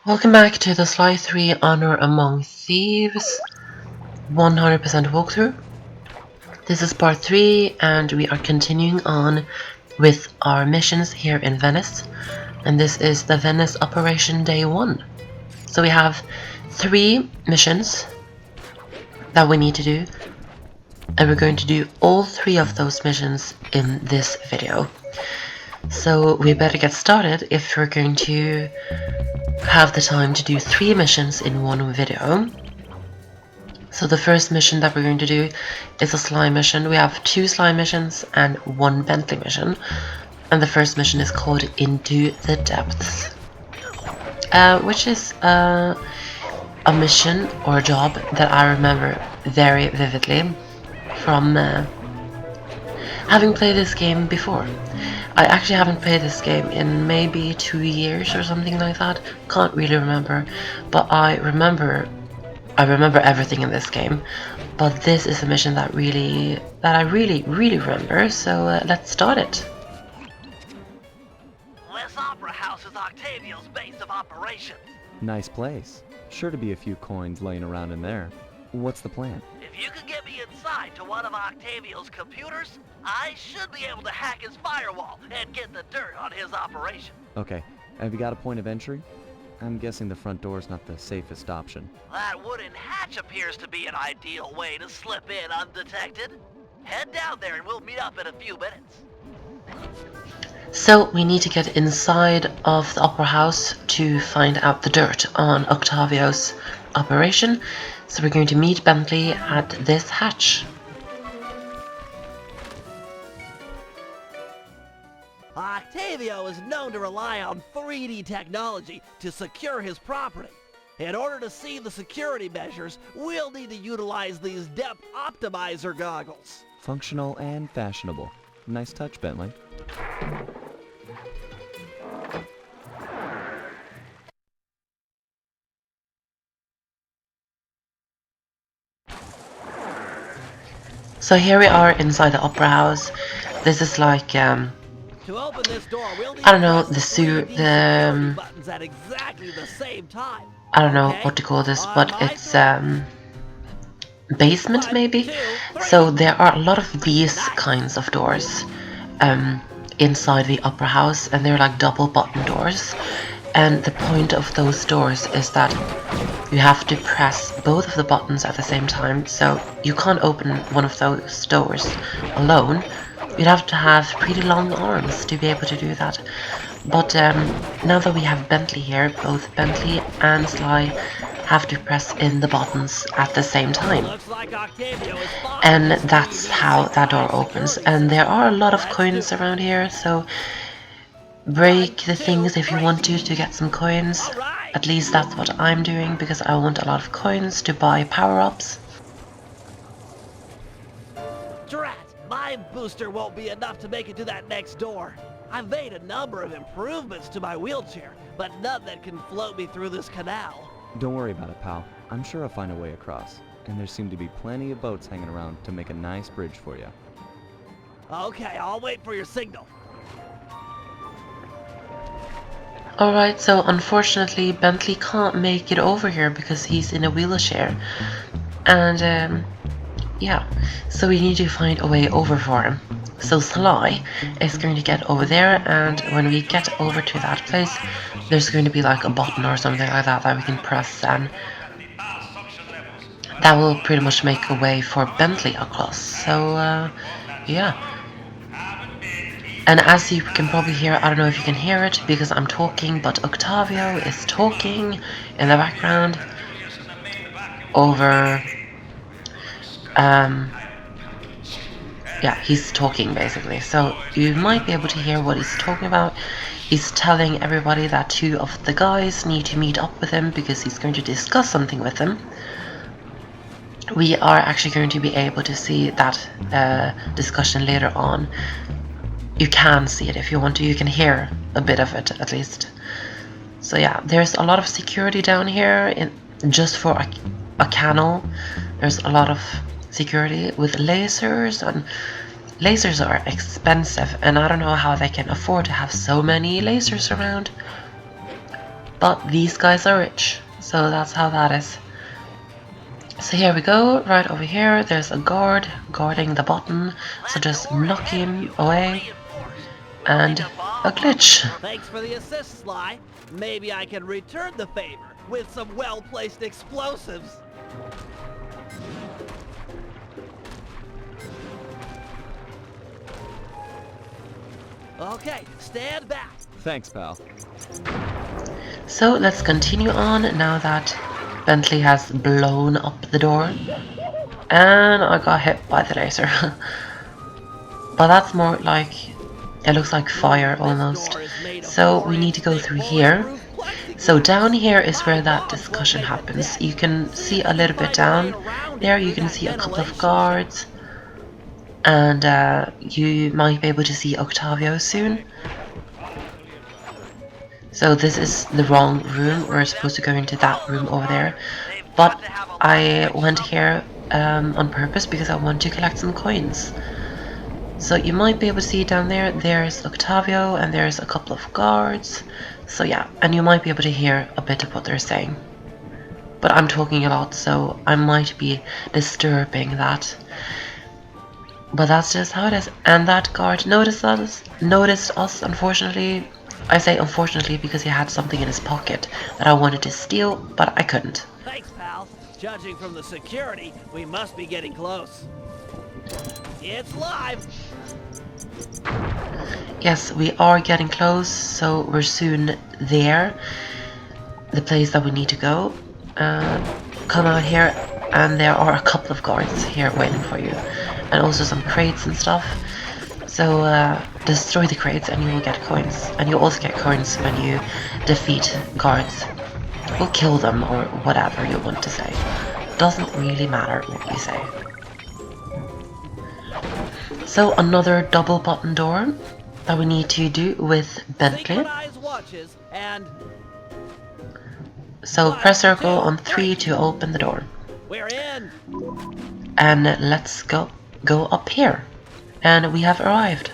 Welcome back to the Sly 3 Honor Among Thieves 100% walkthrough. This is part 3 and we are continuing on with our missions here in Venice. And this is the Venice Operation Day 1. So we have 3 missions that we need to do. And we're going to do all 3 of those missions in this video. So we better get started if we're going to have the time to do 3 missions in one video. So the first mission that we're going to do is a Sly mission. We have 2 Sly missions and 1 Bentley mission. And the first mission is called Into the Depths. Which is a mission or a job that I remember very vividly from having played this game before. I actually haven't played this game in maybe 2 years or something like that. Can't really remember, but I remember everything in this game. But this is a mission that I really remember. So let's start it. This opera house is Octavio's base of operations. Nice place. Sure to be a few coins laying around in there. What's the plan? If you could get me inside to one of Octavio's computers, I should be able to hack his firewall and get the dirt on his operation. Okay, have you got a point of entry? I'm guessing the front door's not the safest option. That wooden hatch appears to be an ideal way to slip in undetected. Head down there and we'll meet up in a few minutes. So we need to get inside of the opera house to find out the dirt on Octavio's operation. So we're going to meet Bentley at this hatch. Octavio is known to rely on 3D technology to secure his property. In order to see the security measures, we'll need to utilize these depth optimizer goggles. Functional and fashionable. Nice touch, Bentley. So here we are inside the opera house. This is like To open this door, we'll need I don't know, to the press 3 of these security buttons at exactly the same time. I don't know Okay? what to call this, On but my it's basement 1, maybe. 2, 3. So there are a lot of these kinds of doors inside the opera house, and they're like double button doors. And the point of those doors is that you have to press both of the buttons at the same time, so you can't open one of those doors alone. You'd have to have pretty long arms to be able to do that. But now that we have Bentley here, both Bentley and Sly have to press in the buttons at the same time. Looks like Octavio is fine. And that's how that door opens. And there are a lot of coins around here, so break the things if you want to get some coins. At least that's what I'm doing, because I want a lot of coins to buy power-ups. Drat, my booster won't be enough to make it to that next door. I've made a number of improvements to my wheelchair, but none that can float me through this canal. Don't worry about it, pal. I'm sure I'll find a way across. And there seem to be plenty of boats hanging around to make a nice bridge for you. Okay, I'll wait for your signal. Alright, so unfortunately Bentley can't make it over here because he's in a wheelchair. And yeah, so we need to find a way over for him. So Sly is going to get over there, and when we get over to that place, there's going to be like a button or something like that that we can press, and that will pretty much make a way for Bentley across. So yeah. And as you can probably hear, I don't know if you can hear it because I'm talking, but Octavio is talking in the background over yeah, he's talking basically, so you might be able to hear what he's talking about. He's telling everybody that 2 of the guys need to meet up with him because he's going to discuss something with them. We are actually going to be able to see that discussion later on. You can see it if you want to, you can hear a bit of it at least. So yeah, there's a lot of security down here just for a canal. There's a lot of security with lasers, and lasers are expensive, and I don't know how they can afford to have so many lasers around. But these guys are rich, so that's how that is. So here we go, right over here, there's a guard guarding the button, so just knock him away, and a glitch. Thanks for the assist, Sly. Maybe I can return the favor with some well-placed explosives. Okay, stand back. Thanks, pal. So let's continue on now that Bentley has blown up the door. And I got hit by the laser. But that's more like, it looks like fire almost. So we need to go through here. So down here is where that discussion happens. You can see a little bit down there, you can see a couple of guards. And you might be able to see Octavio soon. So this is the wrong room, we're supposed to go into that room over there. But I went here on purpose because I want to collect some coins. So you might be able to see down there, there's Octavio and there's a couple of guards. So yeah, and you might be able to hear a bit of what they're saying. But I'm talking a lot, so I might be disturbing that. But that's just how it is. And that guard noticed us, unfortunately. I say unfortunately because he had something in his pocket that I wanted to steal, but I couldn't. Thanks, pal. Judging from the security, we must be getting close. It's live! Yes, we are getting close, so we're soon there. The place that we need to go. Come out here, and there are a couple of guards here waiting for you. And also some crates and stuff. So destroy the crates and you will get coins. And you also get coins when you defeat guards. Or kill them, or whatever you want to say. Doesn't really matter what you say. So another double button door that we need to do with Bentley. So press circle on 3 to open the door. We're in. And let's go up here. And we have arrived.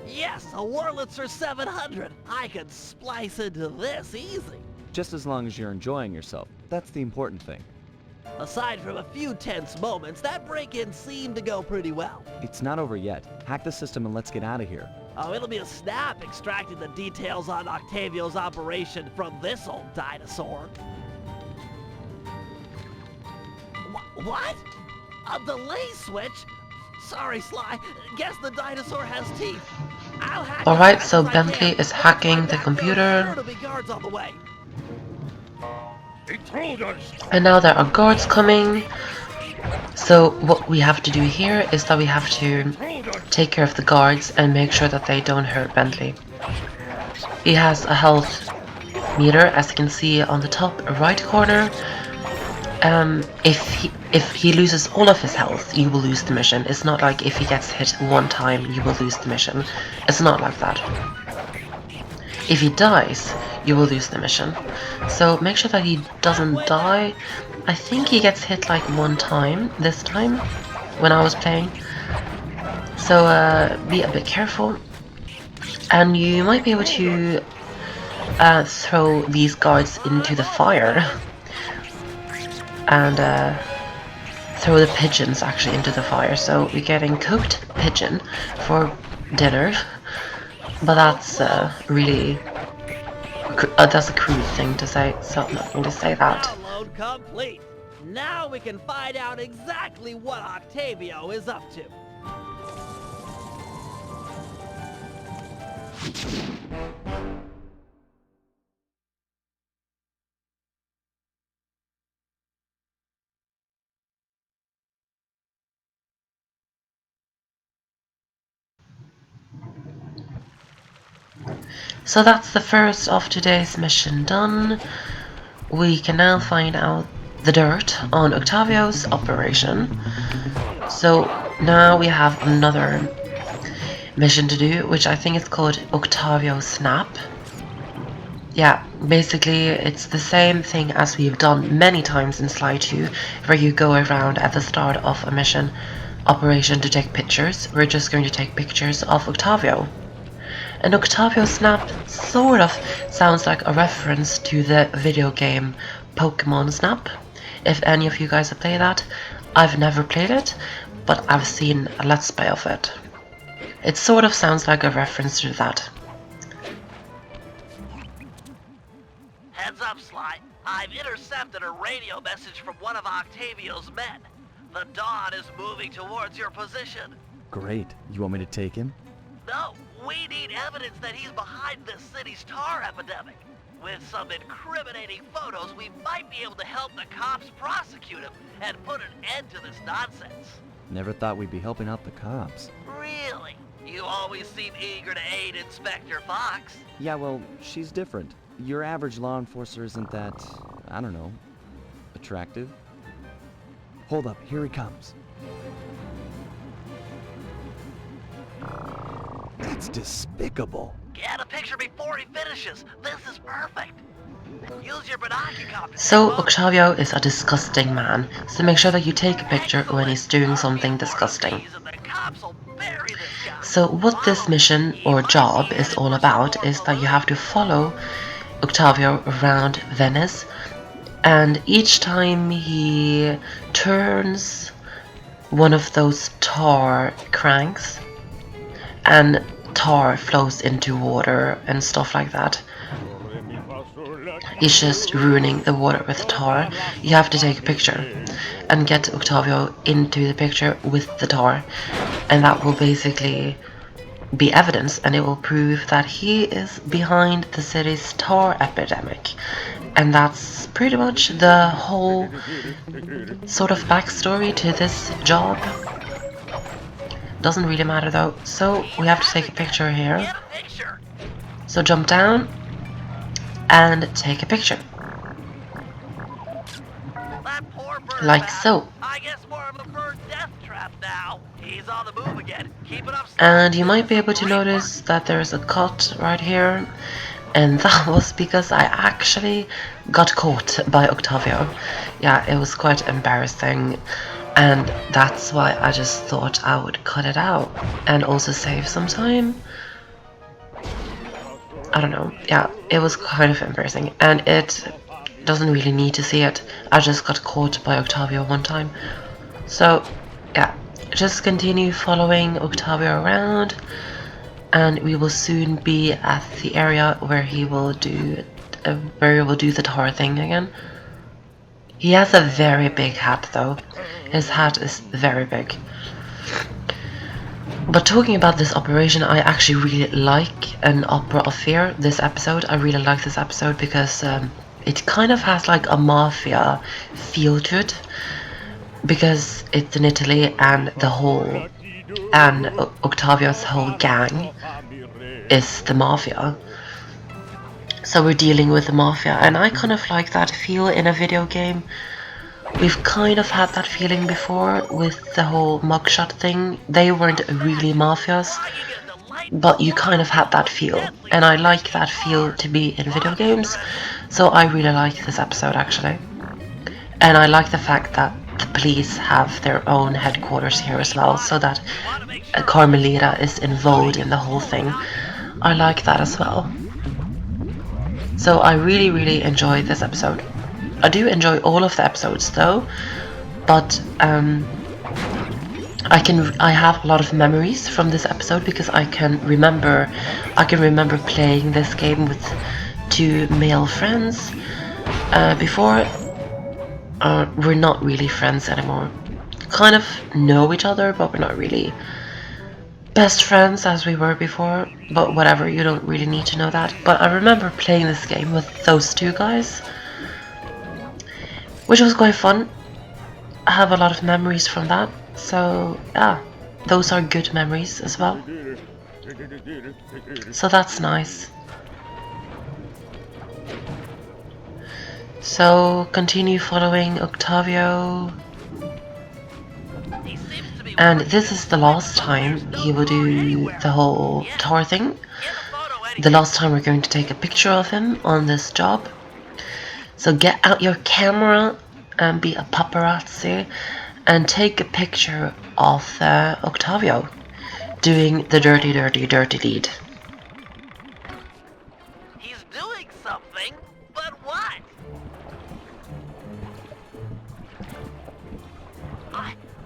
Yes, a Wurlitzer 700. I could splice into this easy. Just as long as you're enjoying yourself. That's the important thing. Aside from a few tense moments, that break-in seemed to go pretty well. It's not over yet. Hack the system and let's get out of here. Oh, it'll be a snap extracting the details on Octavio's operation from this old dinosaur. What? A delay switch? Sorry, Sly. Guess the dinosaur has teeth. Alright, so Bentley is hacking the computer. And now there are guards coming. So what we have to do here is that we have to take care of the guards and make sure that they don't hurt Bentley. He has a health meter, as you can see on the top right corner. If he loses all of his health, you will lose the mission. It's not like if he gets hit one time, you will lose the mission. It's not like that. If he dies, you will lose the mission. So make sure that he doesn't die. I think he gets hit like one time this time when I was playing. So be a bit careful. And you might be able to throw these guards into the fire. And throw the pigeons actually into the fire. So we're getting cooked pigeon for dinner. But that's really that's a crude thing to say, so I'm not going to say that. Download complete. Now we can find out exactly what Octavio is up to. So that's the first of today's mission done. We can now find out the dirt on Octavio's operation. So now we have another mission to do, which I think is called Octavio Snap. Yeah, basically it's the same thing as we've done many times in Sly 2, where you go around at the start of a mission operation to take pictures. We're just going to take pictures of Octavio. And Octavio Snap sort of sounds like a reference to the video game Pokemon Snap. If any of you guys have played that, I've never played it, but I've seen a Let's Play of it. It sort of sounds like a reference to that. Heads up, Sly. I've intercepted a radio message from one of Octavio's men. The Dawn is moving towards your position. Great. You want me to take him? No, we need evidence that he's behind this city's tar epidemic. With some incriminating photos, we might be able to help the cops prosecute him and put an end to this nonsense. Never thought we'd be helping out the cops. Really? You always seem eager to aid Inspector Fox. Yeah, well, she's different. Your average law enforcer isn't that, I don't know, attractive? Hold up, here he comes. That's despicable. Get a picture before he finishes. This is perfect. Use your binoculars. So Octavio is a disgusting man, so make sure that you take a picture when he's doing something disgusting. So what this mission or job is all about is that you have to follow Octavio around Venice, and each time he turns one of those tar cranks and tar flows into water and stuff like that, he's just ruining the water with tar. You have to take a picture and get Octavio into the picture with the tar, and that will basically be evidence, and it will prove that he is behind the city's tar epidemic. And that's pretty much the whole sort of backstory to this job. Doesn't really matter though. So we have to take a picture here. So jump down and take a picture. Like so. I guess more of a bird death trap now. He's on the move again. Keep it up. And you might be able to notice that there's a cut right here, and that was because I actually got caught by Octavio. Yeah, it was quite embarrassing, and that's why I just thought I would cut it out and also save some time. I don't know, yeah, it was kind of embarrassing, and it doesn't really need to see it. I just got caught by Octavio one time. So yeah, just continue following Octavio around, and we will soon be at the area where he will do the tar thing again. He has a very big hat though. His hat is very big. But talking about this operation, I actually really like an Opera of Fear, this episode. I really like this episode because it kind of has like a mafia feel to it, because it's in Italy, and Octavio's whole gang is the mafia. So we're dealing with the mafia, and I kind of like that feel in a video game. We've kind of had that feeling before with the whole mugshot thing. They weren't really mafias, but you kind of had that feel, and I like that feel to be in video games. So I really like this episode actually, and I like the fact that the police have their own headquarters here as well, so that Carmelita is involved in the whole thing. I like that as well. So I really enjoyed this episode. I do enjoy all of the episodes though, but I have a lot of memories from this episode because I can remember playing this game with two male friends before. We're not really friends anymore. Kind of know each other, but we're not really best friends as we were before. But whatever, you don't really need to know that. But I remember playing this game with those two guys, which was quite fun. I have a lot of memories from that. So yeah, those are good memories as well. So that's nice. So continue following Octavio, and this is the last time he will do the whole tour thing. The last time we're going to take a picture of him on this job. So get out your camera and be a paparazzi and take a picture of Octavio doing the dirty deed. He's doing something, but what?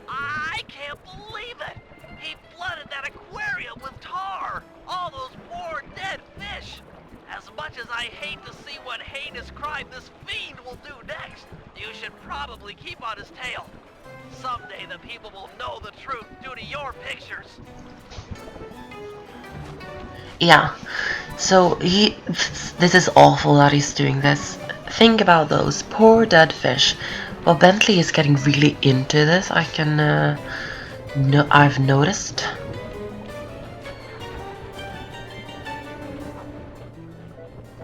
I can't believe it! He flooded that aquarium with tar! All those poor dead fish! As much as I hate to see what heinous crime this fiend will do next, you should probably keep on his tail. Someday the people will know the truth due to your pictures. Yeah, so this is awful that he's doing this. Think about those poor dead fish. Well, Bentley is getting really into this. I've noticed.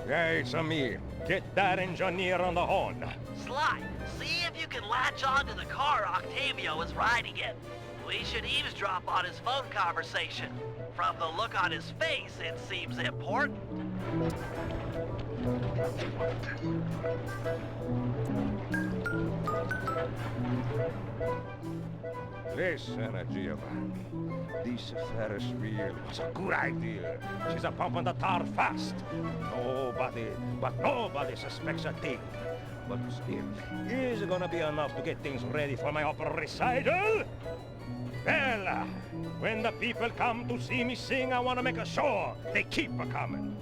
Hey, it's me. Get that engineer on the horn. Sly, see if you can latch onto the car Octavio is riding in. We should eavesdrop on his phone conversation. From the look on his face, it seems important. Listen, Giovanni. This Ferris wheel was a good idea. She's a pumping the tar fast. Nobody suspects a thing. But still, is it gonna be enough to get things ready for my opera recital? Well, when the people come to see me sing, I want to make sure they keep a-coming.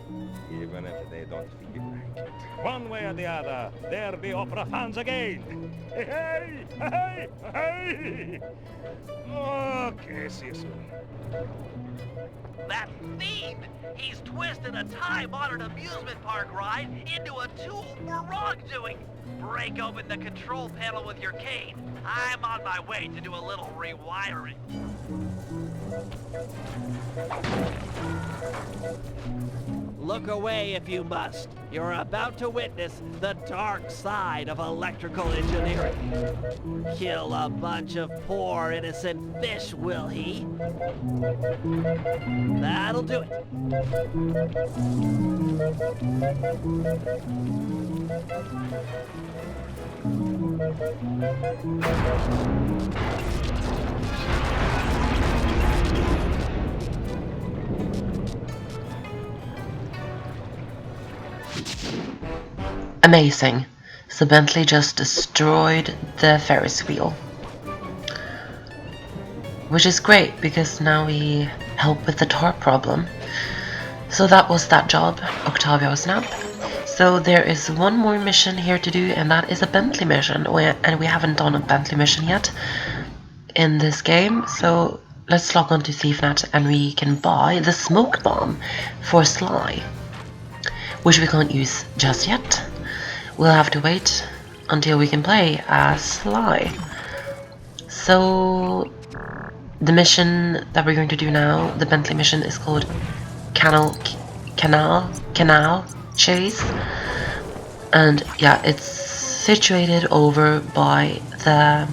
Even if they don't feel like it. One way or the other, they'll be opera fans again. Hey, hey, hey! Okay, see you soon. That fiend! He's twisted a time-honored amusement park ride into a tool for wrongdoing. Break open the control panel with your cane. I'm on my way to do a little rewiring. Look away if you must. You're about to witness the dark side of electrical engineering. Kill a bunch of poor innocent fish, will he? That'll do it. Amazing. So Bentley just destroyed the Ferris wheel. Which is great because now we help with the tar problem. So that was that job, Octavio's nap. So there is one more mission here to do, and that is a Bentley mission. And we haven't done a Bentley mission yet in this game. So let's log on to ThiefNet and we can buy the smoke bomb for Sly, which we can't use just yet. We'll have to wait until we can play as Sly. So the mission that we're going to do now, the Bentley mission, is called Canal Chase, and yeah, it's situated over by the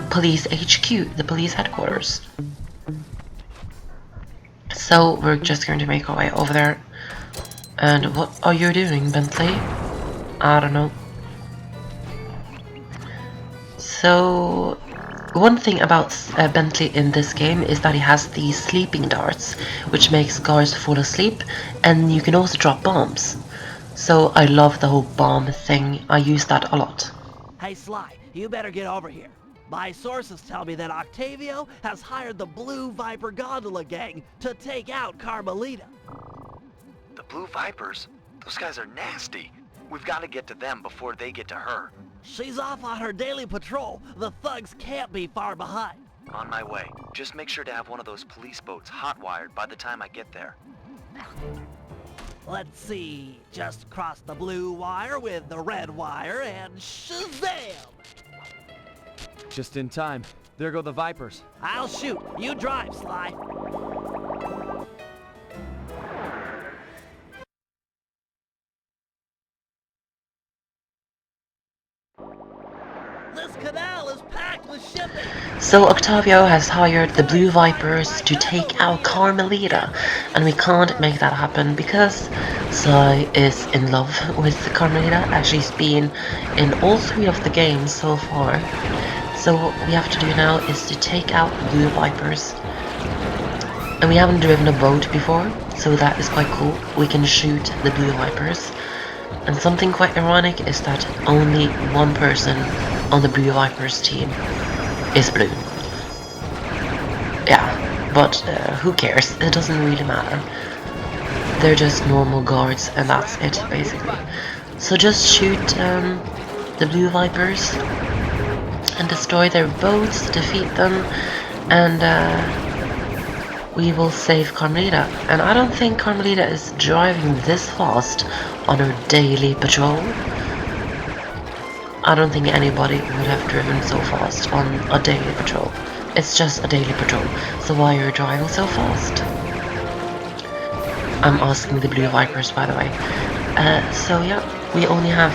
police HQ, the police headquarters. So we're just going to make our way over there. And what are you doing, Bentley? I don't know. So one thing about Bentley in this game is that he has these sleeping darts, which makes guards fall asleep, and you can also drop bombs. So I love the whole bomb thing. I use that a lot. Hey Sly, you better get over here. My sources tell me that Octavio has hired the Blue Viper Gondola gang to take out Carmelita. The Blue Vipers? Those guys are nasty. We've got to get to them before they get to her. She's off on her daily patrol. The thugs can't be far behind. On my way. Just make sure to have one of those police boats hot-wired by the time I get there. Let's see. Just cross the blue wire with the red wire and shazam! Just in time. There go the Vipers. I'll shoot. You drive, Sly. This canal is packed with shipping. So Octavio has hired the Blue Vipers to take out Carmelita, and we can't make that happen because Sly is in love with Carmelita, as she's been in all 3 of the games so far. So what we have to do now is to take out the blue vipers. And we haven't driven a boat before, so that is quite cool. We can shoot the blue vipers. And something quite ironic is that only one person on the blue vipers team is blue. Yeah, but who cares? It doesn't really matter. They're just normal guards and that's it, basically. So just shoot the blue vipers and destroy their boats, defeat them, and we will save Carmelita. And I don't think Carmelita is driving this fast on her daily patrol. I don't think anybody would have driven so fast on a daily patrol. It's just a daily patrol, so why are you driving so fast? I'm asking the blue vipers, by the way. So yeah, we only have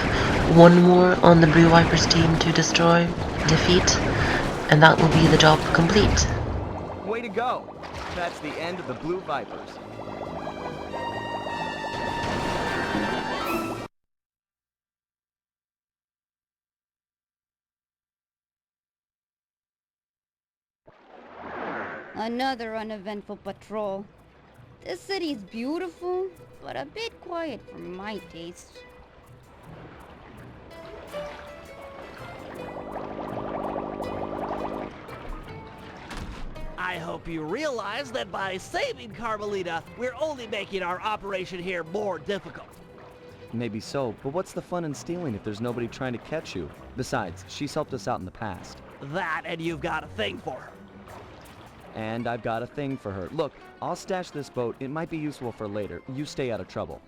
one more on the blue vipers team to defeat, and that will be the job complete. Way to go! That's the end of the Blue Vipers. Another uneventful patrol. This city's beautiful, but a bit quiet for my taste. I hope you realize that by saving Carmelita, we're only making our operation here more difficult. Maybe so, but what's the fun in stealing if there's nobody trying to catch you? Besides, she's helped us out in the past. That, and you've got a thing for her. And I've got a thing for her. Look, I'll stash this boat. It might be useful for later. You stay out of trouble.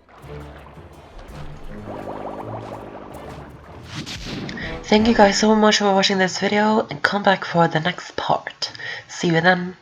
Thank you guys so much for watching this video, and come back for the next part. See you then.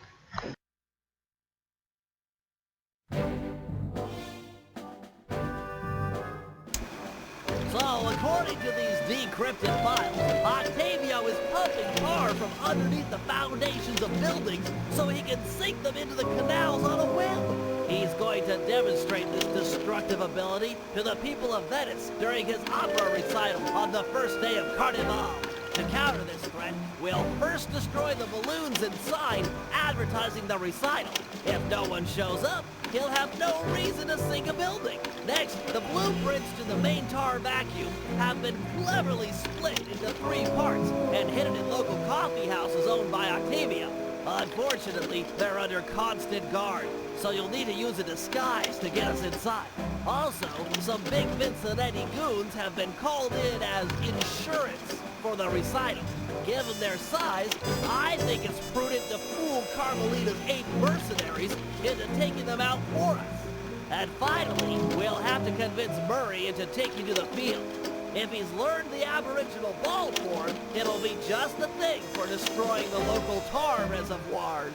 So, according to these decrypted files, Octavio is pumping tar from underneath the foundations of buildings so he can sink them into the canals on a whim. He's going to demonstrate this destructive ability to the people of Venice during his opera recital on the first day of Carnival. To counter this threat, we'll first destroy the balloons inside, advertising the recital. If no one shows up, he'll have no reason to sink a building. Next, the blueprints to the main tar vacuum have been cleverly split into 3 parts and hidden in local coffee houses owned by Octavio. Unfortunately, they're under constant guard, so you'll need to use a disguise to get us inside. Also, some big Vincenetti goons have been called in as insurance for the recital. Given their size, I think it's prudent to fool Carmelita's 8 mercenaries into taking them out for us. And finally, we'll have to convince Murray into taking to the field. If he's learned the aboriginal ball form, it'll be just the thing for destroying the local tar reservoirs.